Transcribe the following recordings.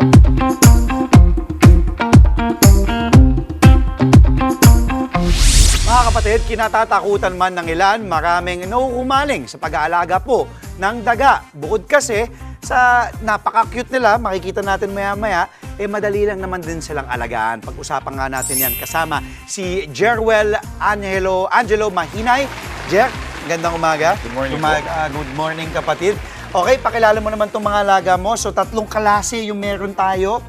Mga kapatid, kinatatakutan man ng ilan, maraming nauhumaling sa pag-aalaga po ng daga. Bukod kasi sa napaka-cute nila, makikita natin maya-maya, madali lang naman din silang alagaan. Pag-usapan nga natin yan kasama si Jerwel Angelo Mahinay. Jer, gandang umaga. Good morning Good morning, kapatid. Okay, pakilala mo naman itong mga alaga mo. So, 3 klase yung meron tayo.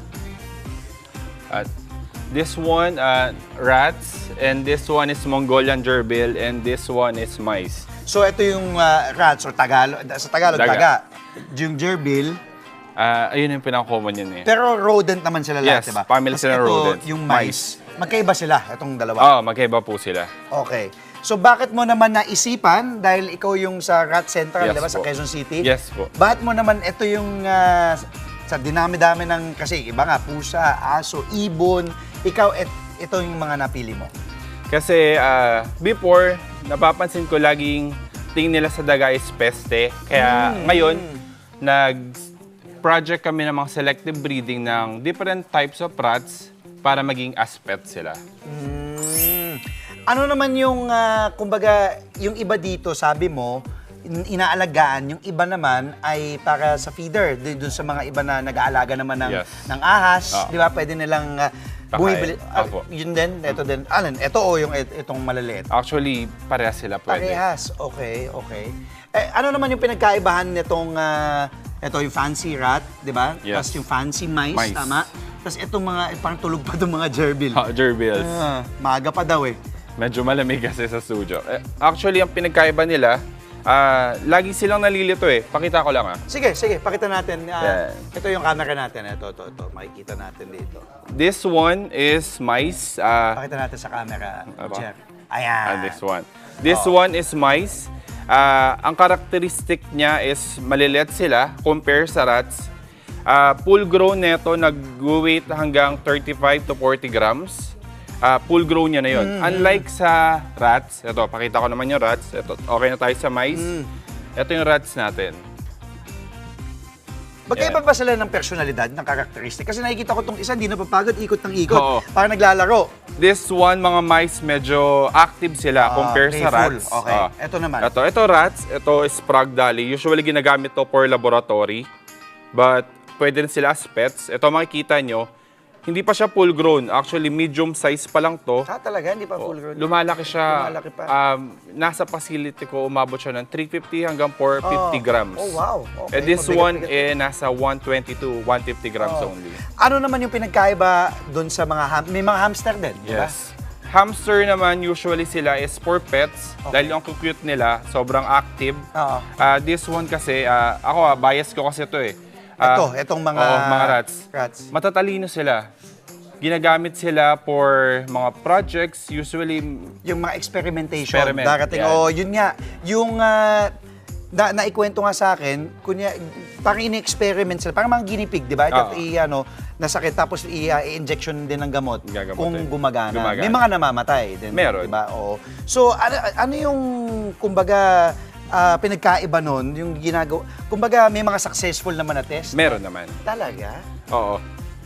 This one, rats, and this one is Mongolian gerbil, and this one is mice. So, ito yung rats or Tagalog. Sa Tagalog, daga. Yung gerbil. Ayun yung pinaka-common yun eh. Pero rodent naman sila lahat, Yes, diba? family sila ng rodent. Yung mice. Magkaiba sila, itong dalawa. Magkaiba po sila. Okay. So, bakit mo naman naisipan, dahil ikaw yung sa Rat Central, Yes diba, sa po. Quezon City? Yes po. Bakit mo naman ito yung sa dinami-dami ng, kasi iba nga, pusa, aso, ibon, ikaw, ito yung mga napili mo? Kasi before, napapansin ko laging tingin nila sa daga is peste. Kaya ngayon, nag-project kami ng mga selective breeding ng different types of rats para maging as pets sila. Ano naman yung, kumbaga, yung iba dito, sabi mo, inaalagaan, yung iba naman ay para sa feeder. Doon sa mga iba na nag-aalaga naman ng, Yes. ng ahas, di ba? Pwede nilang bumibili. Opo. Yun din, ito din. Alin, ito o yung itong maliliit? Actually, parehas sila pwede. Parehas. Okay, okay. Ano naman yung pinagkaibahan nitong, ito yung fancy rat, di ba? Yes. Tapos yung fancy mice, tama? Tapos itong mga, parang tulog pa itong mga gerbil. Gerbils. Maaga pa daw eh. Medyo malamig kasi sa studio. Actually, ang pinagkaiba nila, lagi silang nalilito eh. Pakita ko lang Sige, sige, pakita natin. Yan. Ito yung camera natin. Ito. Makikita natin dito. This one is mice. Pakita natin sa camera, Aba. Jer. Ayan. This one. This one is mice. Ang characteristic niya is maliliit sila compare sa rats. Full grown neto nag-weight hanggang 35 to 40 grams. Full grown niya na yun. Unlike sa rats, ito, pakita ko naman yung rats. Ito, okay na tayo sa mice. Ito yung rats natin. Magkaiba ba sila ng personalidad, ng karakteristik? Kasi nakikita ko itong isa, hindi napapagod, ikot ng ikot. Oo. Parang naglalaro. This one, mga mice, medyo active sila compare sa Playful. rats. Okay. Ito naman. Ito rats. Ito is Spragdali. Usually ginagamit to for laboratory. But pwede rin sila as pets. Ito makikita nyo, hindi pa siya full grown. Actually, medium size pa lang to. Talaga? Hindi pa full grown? Lumalaki siya. Lumalaki pa. Nasa facility ko, umabot siya ng 350 hanggang 450 grams. Oh, wow. Okay. This Mabigat, one, bigat. nasa 120 to 150 grams only. Ano naman yung pinagkaiba doon sa mga may mga hamster din, di ba? Yes. Hamster naman, usually sila is for pets. Dahil ang cute nila, sobrang active. Oo. This one kasi, ako bias ko kasi ito eh. Itong mga, mga rats. Matatalino sila. Ginagamit sila for mga projects, usually Yung mga experimentation. Experiment, Darating, yan. yun nga. Yung naikwento nga sa akin, parang ini-experiment sila. Parang mga guinea pig, di ba? Nasakit tapos i-injection din ng gamot Gagamutin. kung gumagana. Gumagana. May mga namamatay din. Meron. Di ba? Oo. So, ano yung, kumbaga, pinagkaiba nun, yung ginagawa, kumbaga, may mga successful naman na test? meron naman. Talaga? Oo.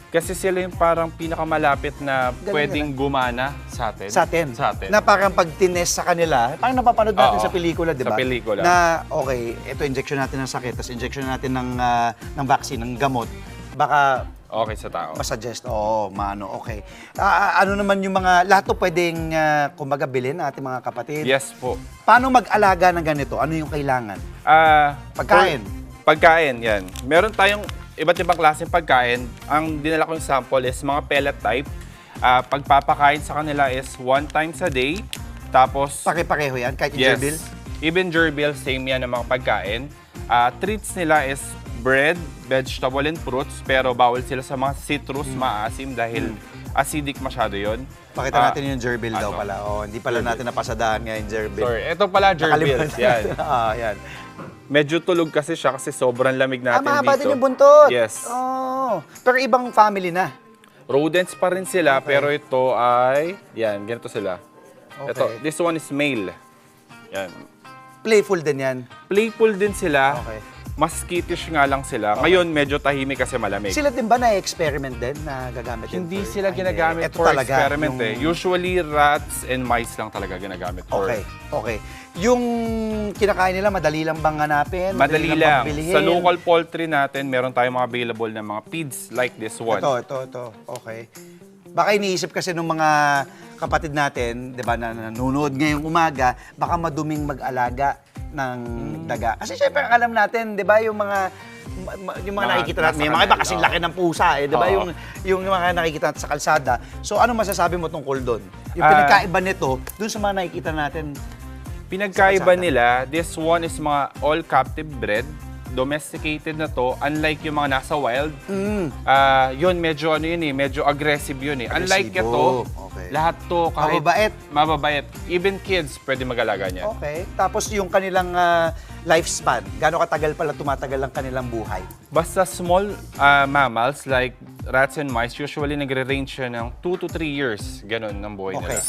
Kasi sila yung parang pinakamalapit na Galing pwedeng gumana sa atin. Sa atin. Sa atin. Na parang pag tinest sa kanila, parang napapanood natin Oo. sa pelikula, di ba? Sa pelikula. Na, okay, ito injection natin ng sakit, tapos injection natin ng vaccine, ng gamot. Baka Okay sa tao. masuggest, okay. Ano naman yung lahat to pwedeng, kumbaga, bilhin ng ating mga kapatid? Yes po. Paano mag-alaga ng ganito? Ano yung kailangan? Pagkain. Pagkain, yan. Meron tayong iba't ibang klaseng pagkain. Ang dinala kong sample is mga pellet type. Pagpapakain sa kanila is 1 times a day. Tapos, Pare-pareho yan, kahit yung gerbil? Even gerbil, same yan ang mga pagkain. Treats nila is bread, vegetable, and fruits. Pero bawal sila sa mga citrus, maasim dahil acidic masyado yon. Pakita natin yung gerbil daw pala. Hindi pala natin napasadahan nga yung gerbil. Sorry, ito pala gerbil. Nakalimutan. Yan. Yan. Medyo tulog kasi siya kasi sobrang lamig natin dito. Mahaba din yung buntot. Yes. Pero ibang family na. Rodents pa rin sila, pero ito ay, yan, ganito sila. Okay. Ito, this one is male. Yan. Playful din yan. Playful din sila. Okay. mas skittish nga lang sila. Ngayon, medyo tahimik kasi malamig. Sila din ba na-experiment din na gagamit din? Hindi for- sila hindi. ginagamit Ito for talaga, experiment eh. Usually, rats and mice lang talaga ginagamit for. Okay. Yung kinakain nila, madali lang bang hanapin? Madali bang lang. bilhin? Sa local poultry natin, meron tayong mga available na mga feeds like this one. Ito. Okay. Baka iniisip kasi ng mga kapatid natin, 'di ba, na nanonood ngayong umaga, baka maduming mag-alaga ng daga. Kasi syempre ang alam natin, 'di ba, yung mga nakikita natin, may mga iba kasing laki ng pusa, 'di ba, Oo. yung mga nakikita natin sa kalsada. So ano masasabi mo tungkol doon? Yung Ah, pinagkaiba nito doon sa mga nakikita natin. Pinagkaiba Sa kalsada. nila, this one is mga all captive bred. Domesticated na to, unlike yung mga nasa wild. Yun, medyo medyo aggressive yun eh. Unlike Agresibo. ito, Okay. lahat to kahit Mababait. mababait. Even kids pwede mag-alaga niyan. Okay. Tapos yung kanilang lifespan, gaano katagal pala tumatagal ang kanilang buhay? Basta small mammals like rats and mice, usually nagre-range siya ng 2 to 3 years. Ganon ang buhay Okay. nila.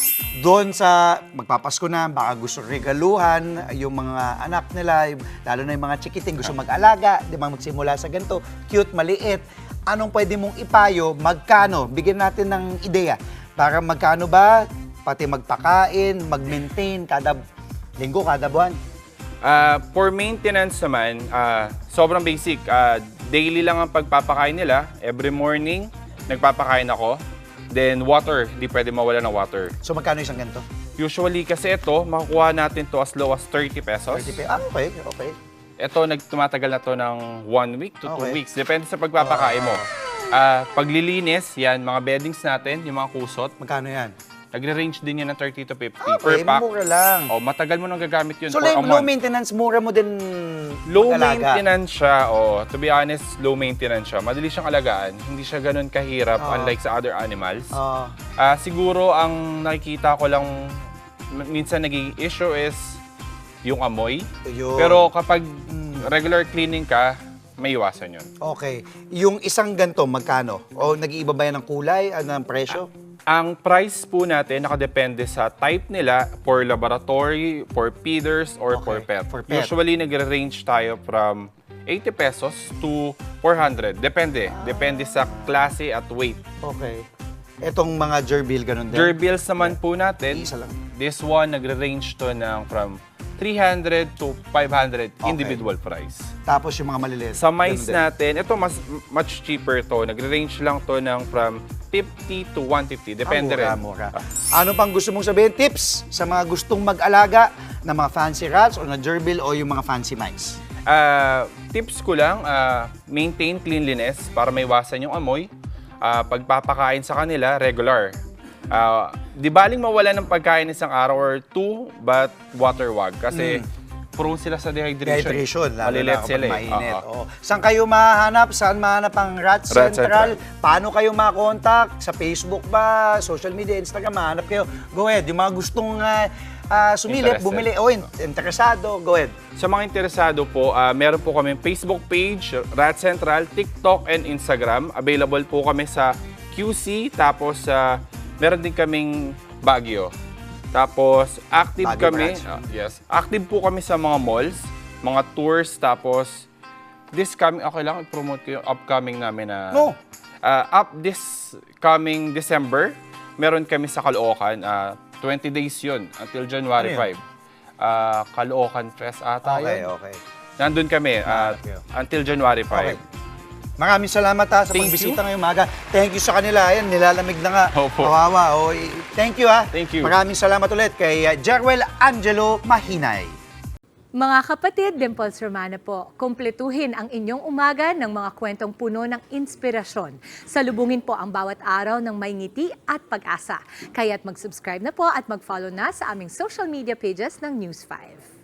Doon sa magpapasko na, baka gusto regaluhan yung mga anak nila, lalo na yung mga chikiting gusto mag-alaga, di ba, magsimula sa ganito, cute, maliit. Anong pwede mong ipayo, magkano? Bigyan natin ng ideya. Para magkano ba, pati magpakain, mag-maintain kada linggo, kada buwan? For maintenance naman, sobrang basic. Daily lang ang pagpapakain nila. Every morning, nagpapakain ako. Then water, di pwede mawala ng water. So magkano isang ganito? Usually kasi ito, makukuha natin to as low as 30 pesos. Okay. Ito, tumatagal na to ng 1 week to 2 Okay. weeks. Depende sa pagpapakain mo. Paglilinis, yan, mga beddings natin, yung mga kusot, Magkano yan? nagre-range din yan ng 30 to 50 per Okay, pack. mura lang. Matagal mo nang gagamit yun So for a low month. maintenance, mura mo din Low mag-alaga. maintenance siya, to be honest, low maintenance siya. Madali siyang alagaan, hindi siya ganun kahirap unlike sa other animals. Oo. Siguro ang nakikita ko lang minsan naging issue is yung amoy. Yun. Pero kapag regular cleaning ka, may iwasan yun. Okay. Yung isang ganito, magkano? O nag-iiba ba yan ng kulay, ng presyo? Ang price po natin nakadepende sa type nila for laboratory, for feeders, or for Okay, pet. for pet. Usually nagre-range tayo from 80 pesos to 400. Depende. Depende sa klase at weight. Okay. Etong mga gerbil, ganun din? Gerbils naman po natin, Isa lang. this one nagre-range to ng from 300 to 500 individual price. Tapos yung mga maliliit? Sa mice ganun din? natin, ito much cheaper to. Nagre-range lang to ng from 50 to 150. Depende rin. Mura. Ano pang gusto mong sabihin? Tips sa mga gustong mag-alaga ng mga fancy rats o na gerbil o yung mga fancy mice? Tips ko lang, maintain cleanliness para maiwasan yung amoy. Pagpapakain sa kanila, regular. Di baling mawala ng pagkain isang araw or 2, but water wag. Kasi prone sila sa dehydration. Dehydration, lalo Malilit na sila kapag mainit. Oo. Oo. Saan kayo mahanap? Saan mahanap ang Rats Rats Central? Central. Paano kayo makontak? Sa Facebook ba? Social media, Instagram, mahanap kayo? Go ahead. Yung mga gustong sumilip, Interested. bumili, interesado, go ahead. Sa mga interesado po, meron po kami Facebook page, Rat Central, TikTok, and Instagram. Available po kami sa QC, tapos meron din kaming Baguio. Tapos active Baguio kami, branch. yes. Active po kami sa mga malls, mga tours, tapos this coming, okay lang, i-promote ko yung upcoming namin na No. this coming December, meron kami sa Caloocan, 20 days yun until January Ano yun? 5. Caloocan Fest ata yun. Okay. Nandun kami Hanap kayo. until January 5. Okay. Maraming salamat sa Thank pagbisita ngayong umaga. Thank you sa kanila. Ayan, nilalamig na nga. Opo. Kawawa. Thank you Thank you. Maraming salamat ulit kay Jerwel Angelo Mahinay. Mga kapatid, Dimples Romana po, kumpletuhin ang inyong umaga ng mga kwentong puno ng inspirasyon. Salubungin po ang bawat araw ng may ngiti at pag-asa. Kaya't mag-subscribe na po at mag-follow na sa aming social media pages ng News 5.